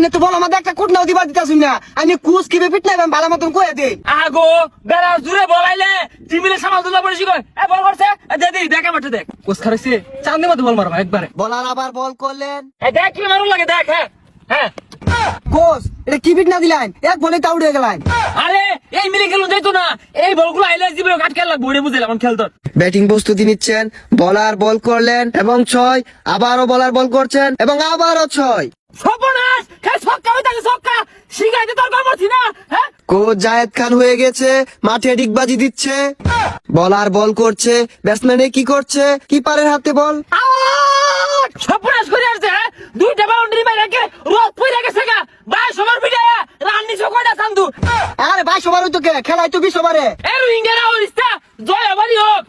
আইনে তো বল আমাদের একটা কুটনাও দিবার দিতাছুন না আইনে কুস কিবে ফিট নাই ভালো মতন কয়ে দে আগো বেড়া জুড়ে বলাইলে টিমিলে সামাল তুলা পড়ে শিখো বল করছে দে দেখ আমারটা দেখ কোস খারাইছে চাঁদনি মতো বল মারবা একবারে বলার আবার বল করলেন দেখ কি মারুন লাগে দেখ হ্যাঁ কোস এটা কি ফিট না দিলেন এক বলে তা উড়ে গেলেন আরে এই মিলে খেলুন যাইতো না এই বলগুলো আইলে জীবনে কাট খেলা ঘুরে বুঝে এমন খেলতো ব্যাটিং প্রস্তুতি নিচ্ছেন বলার বল করলেন এবং 6 আবারও বলার বল করছেন এবং আবারও 6 সর্বনাশ খাই ছক্কা হইতা ছক্কা শিখাইতে তোর কর্মছি না হ্যাঁ কোচ জায়েদ খান হয়ে গেছে মাঠে ডিগবাজি দিচ্ছে বলার বল করছে ব্যাটসম্যানে কি করছে কিপারের হাতে বল আউট সর্বনাশ করে আসছে দুইটা বাউন্ডারি মাইরা কে রোদ পইরা গেছে গা 22 ওভার বিডা রান নিছো কয়টা চান্দু আরে 22 ওভার তো খেলায় তো 20 ওভারে এর উইঙ্গার আউলিস্তা জয় আমারই হোক